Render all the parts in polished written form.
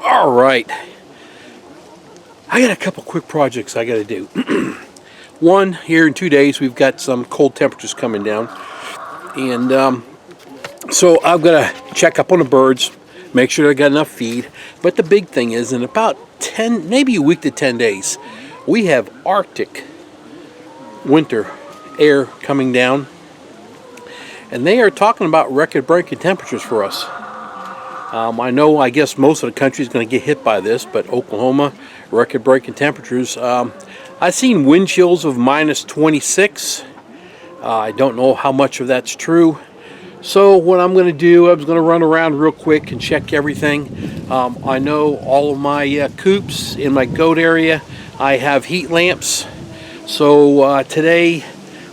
All right, I got a couple quick projects I got to do. One, here in 2 days, we've got some cold temperatures coming down, and so I've got to check up on the birds, make sure they got enough feed. But the big thing is, in about 10, maybe a week to 10 days, we have Arctic winter air coming down, and they are talking about record-breaking temperatures for us. I guess most of the country is going to get hit by this, but Oklahoma, record-breaking temperatures. I've seen wind chills of minus 26. I don't know how much of that's true. So what I'm going to do, I'm going to run around real quick and check everything. I know all of my coops in my goat area, I have heat lamps. So today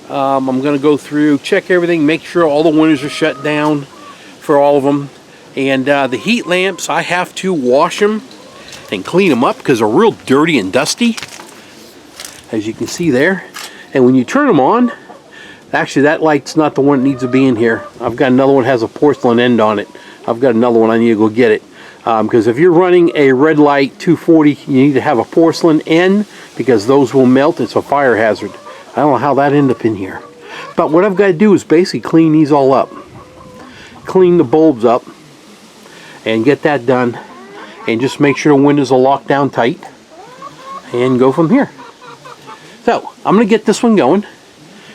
I'm going to go through, check everything, make sure all the windows are shut down for all of them. And the heat lamps, I have to wash them and clean them up because they're real dirty and dusty, as you can see there. And when you turn them on, actually that light's not the one that needs to be in here. I've got another one that has a porcelain end on it. I've got another one, I need to go get it. Because if you're running a red light 240, you need to have a porcelain end because those will melt. It's a fire hazard. I don't know how that ended up in here. But what I've got to do is basically clean these all up. Clean the bulbs up and get that done. And just make sure the windows are locked down tight. And go from here. So, I'm going to get this one going.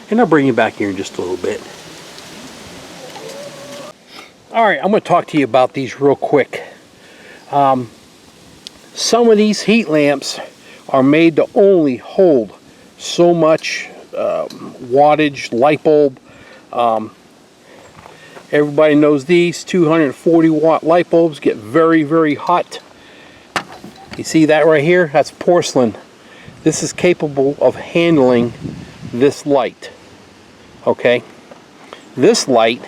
And I'll bring you back here in just a little bit. Alright, I'm going to talk to you about these real quick. Some of these heat lamps are made to only hold so much wattage, light bulb. Everybody knows these 240 watt light bulbs get very, very hot. You see that right here? That's porcelain. This is capable of handling this light. Okay? This light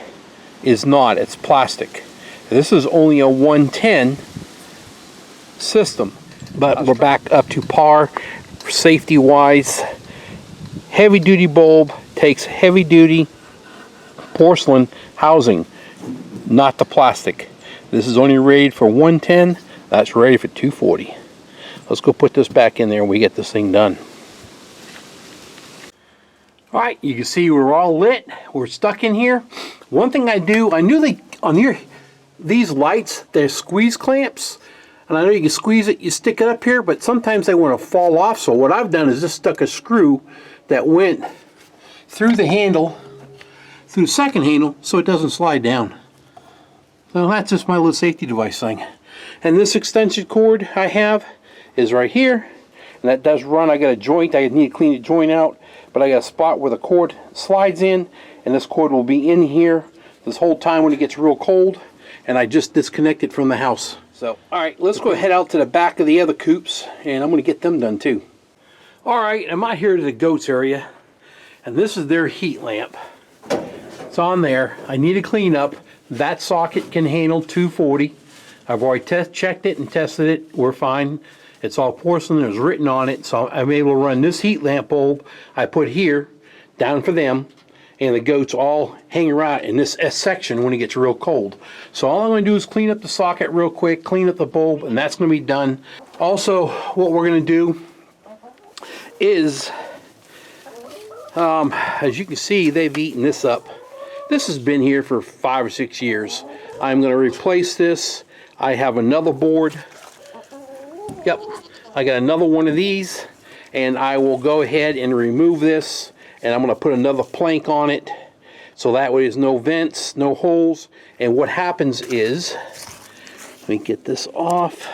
is not. It's plastic. This is only a 110 system. But we're back up to par safety wise. Heavy duty bulb takes heavy duty porcelain housing, not the plastic. This is only rated for 110. That's rated for 240. Let's go put this back in there and we get this thing done. Alright, you can see we're all lit. We're stuck in here. One thing I do, I knew these lights, they're squeeze clamps. And I know you can squeeze it, you stick it up here, but sometimes they want to fall off. So what I've done is just stuck a screw that went through the handle, through the second handle, so it doesn't slide down. So that's just my little safety device thing. And this extension cord I have is right here. And that does run, I got a joint, I need to clean the joint out. But I got a spot where the cord slides in, and this cord will be in here this whole time when it gets real cold. And I just disconnect it from the house. So, alright, let's go head out to the back of the other coops, and I'm going to get them done too. Alright, I'm out here to the goats area, and this is their heat lamp. It's on there. I need to clean up. That socket can handle 240. I've already checked it and tested it. We're fine. It's all porcelain. There's written on it, so I'm able to run this heat lamp bulb I put here down for them, and the goats all hang around in this section when it gets real cold. So all I'm going to do is clean up the socket real quick, clean up the bulb, and that's going to be done. Also, what we're going to do is, as you can see, they've eaten this up. This has been here for 5 or 6 years. I'm going to replace this. I have another board. Yep, I got another one of these, and I will go ahead and remove this. And I'm going to put another plank on it so that way there's no vents, no holes. And what happens is, let me get this off.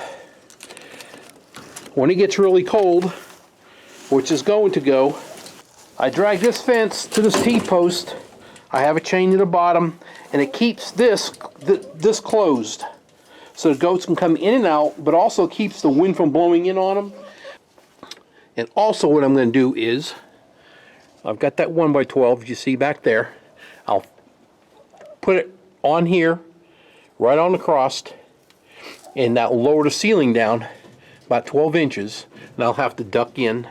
When it gets really cold, which is going to go, I drag this fence to this T-post. I have a chain to the bottom, and it keeps this closed. So the goats can come in and out, but also keeps the wind from blowing in on them. And also what I'm going to do is, I've got that 1x12 you see back there. I'll put it on here, right on the cross, and that'll lower the ceiling down about 12 inches, and I'll have to duck in.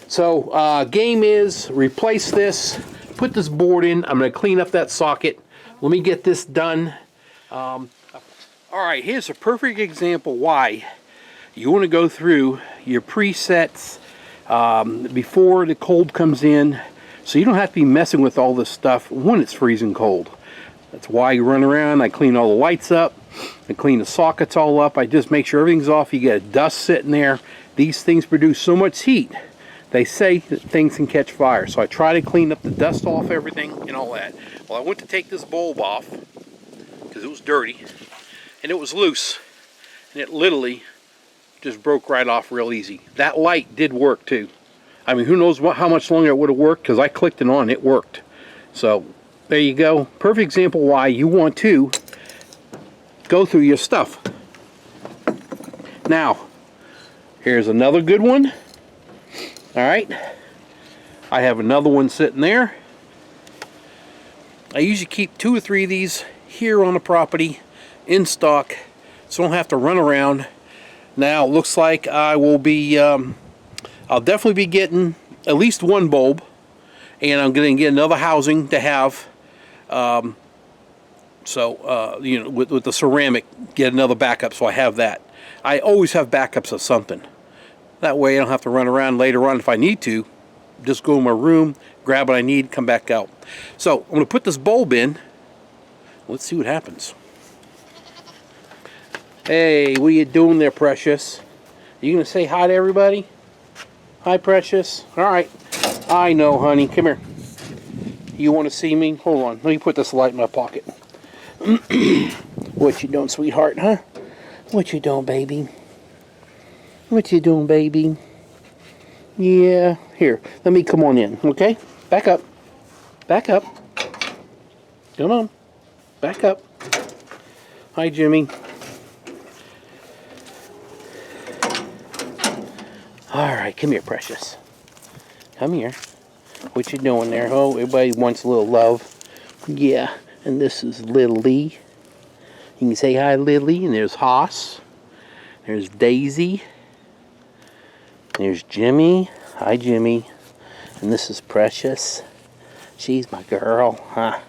So game is replace this, put this board in. I'm going to clean up that socket. Let me get this done. Alright, here's a perfect example why you want to go through your presets before the cold comes in, so you don't have to be messing with all this stuff when it's freezing cold. That's why you run around. I clean all the lights up, I clean the sockets all up, I just make sure everything's off. You get dust sitting there. These things produce so much heat, they say that things can catch fire, so I try to clean up the dust off everything and all that. Well, I went to take this bulb off because it was dirty and it was loose, and it literally just broke right off real easy. That light did work too. I mean, who knows how much longer it would have worked, because I clicked it on, it worked. So there you go. Perfect example why you want to go through your stuff. Now, here's another good one. Alright, I have another one sitting there. I usually keep 2 or 3 of these here on the property in stock, so I don't have to run around. Now it looks like I will be I'll definitely be getting at least 1 bulb, and I'm going to get another housing to have you know, with the ceramic, get another backup, so I have that. I always have backups of something. That way I don't have to run around later on. If I need to, just go in my room, grab what I need, come back out. So I'm going to put this bulb in. Let's see what happens. Hey, what are you doing there, Precious? You going to say hi to everybody? Hi, Precious. Alright. I know, honey. Come here. You want to see me? Hold on. Let me put this light in my pocket. What you doing, sweetheart, huh? What you doing, baby? What you doing, baby? Yeah. Here, let me come on in, okay? Back up. Back up. Come on. Back up. Hi, Jimmy. Alright, come here, Precious. Come here. What you doing there? Oh, everybody wants a little love. Yeah, and this is Lily. You can say hi, Lily. And there's Haas. There's Daisy. There's Jimmy. Hi, Jimmy. And this is Precious. She's my girl, huh?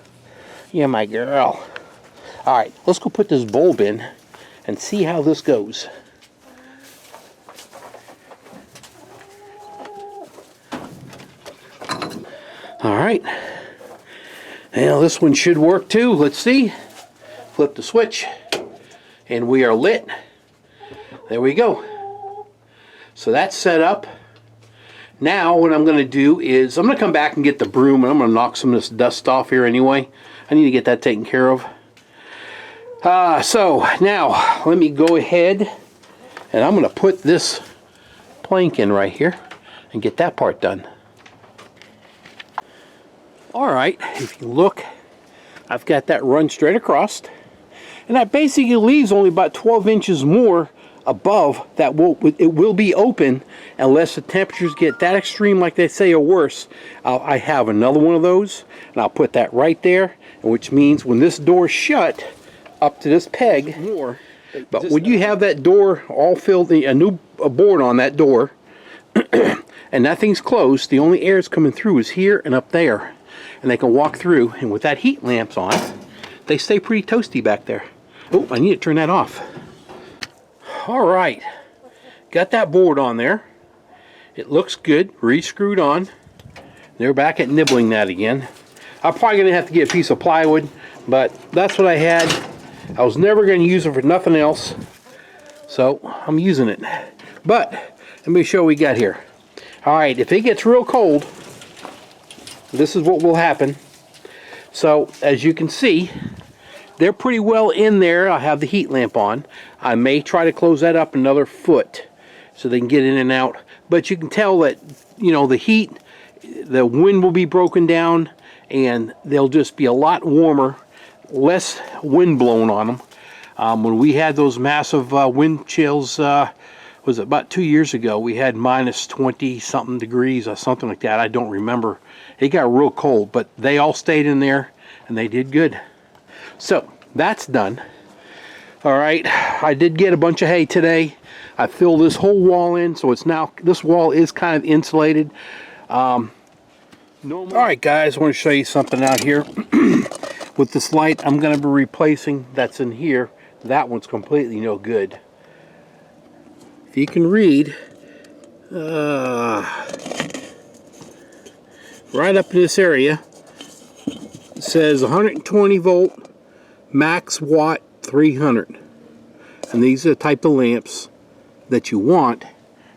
You're my girl. Alright, let's go put this bulb in and see how this goes. Alright. Now this one should work too. Let's see. Flip the switch. And we are lit. There we go. So that's set up. Now what I'm going to do is I'm going to come back and get the broom, and I'm going to knock some of this dust off here anyway. I need to get that taken care of. So now let me go ahead and I'm going to put this plank in right here and get that part done. Alright, if you look, I've got that run straight across, and that basically leaves only about 12 inches more above that. It will be open unless the temperatures get that extreme like they say or worse. I have another one of those, and I'll put that right there, which means when this door's shut up to this peg more. But when you have that door all filled, a new board on that door, and that thing's closed, the only air is coming through is here and up there. And they can walk through, and with that heat lamps on, they stay pretty toasty back there. Oh, I need to turn that off. Alright, got that board on there. It looks good, re-screwed on. They're back at nibbling that again. I'm probably going to have to get a piece of plywood, but that's what I had. I was never going to use it for nothing else, so I'm using it. But let me show what we got here. Alright, if it gets real cold, this is what will happen. So as you can see, they're pretty well in there. I have the heat lamp on. I may try to close that up another foot so they can get in and out. But you can tell that, you know, the heat, the wind will be broken down, and they'll just be a lot warmer, less wind blowing on them. When we had those massive wind chills, was it about 2 years ago, we had minus 20 something degrees or something like that. I don't remember. It got real cold, but they all stayed in there and they did good. So that's done. Alright, I did get a bunch of hay today. I filled this whole wall in, so it's now, this wall is kind of insulated. Alright guys, I want to show you something out here. With this light I'm going to be replacing, that's in here, That one's completely no good. If you can read, right up in this area, it says 120 volt, max watt 300. And these are the type of lamps that you want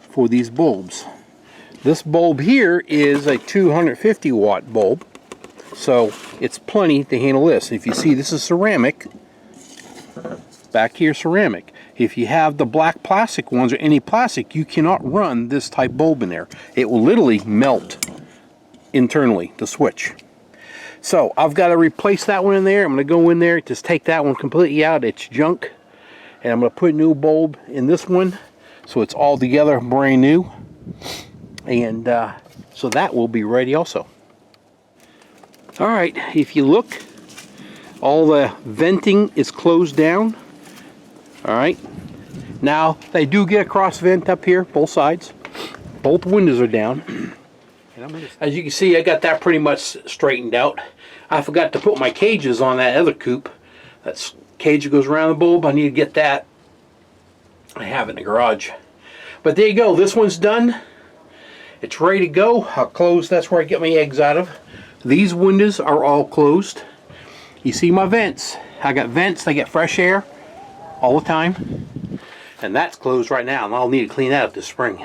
for these bulbs. This bulb here is a 250 watt bulb, so it's plenty to handle this. If you see, this is ceramic. Back here, ceramic. If you have the black plastic ones or any plastic, you cannot run this type bulb in there. It will literally melt internally, the switch. So I've got to replace that one in there. I'm going to go in there, just take that one completely out. It's junk. And I'm going to put a new bulb in this one, so it's all together brand new. And so that will be ready also. All right, if you look, all the venting is closed down. All right, now they do get a cross vent up here, both sides. Both windows are down. As you can see, I got that pretty much straightened out. I forgot to put my cages on that other coop. That's cage that goes around the bulb. I need to get that. I have it in the garage. But there you go, this one's done. It's ready to go. I'll close, that's where I get my eggs out of. These windows are all closed. You see my vents. I got vents, they get fresh air all the time. And that's closed right now, and I'll need to clean that up this spring.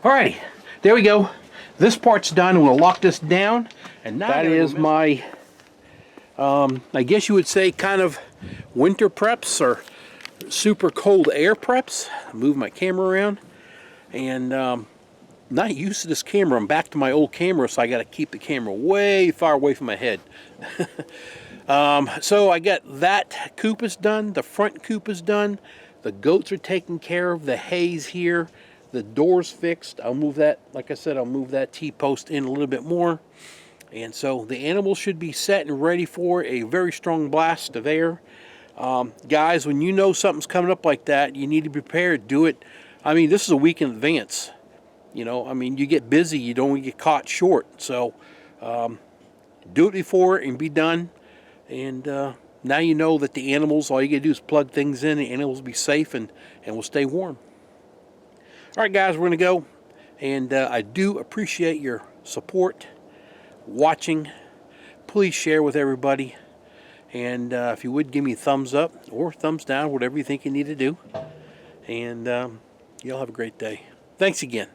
Alrighty, there we go. This part's done. We'll lock this down. And now that is my, I guess you would say, kind of winter preps or super cold air preps. Move my camera around. And not used to this camera. I'm back to my old camera, so I got to keep the camera way far away from my head. So I got that coop is done. The front coop is done. The goats are taken care of. The hay's here. The door's fixed. I'll move that, like I said, I'll move that T-post in a little bit more. And so the animals should be set and ready for a very strong blast of air. Guys, when you know something's coming up like that, you need to be prepared. Do it. I mean, this is a week in advance. You know, I mean, you get busy, you don't get caught short. So do it before and be done. And now you know that the animals, all you got to do is plug things in, the animals will be safe and will stay warm. All right, guys, we're going to go. And I do appreciate your support, watching. Please share with everybody. And if you would, give me a thumbs up or thumbs down, whatever you think you need to do. And y'all have a great day. Thanks again.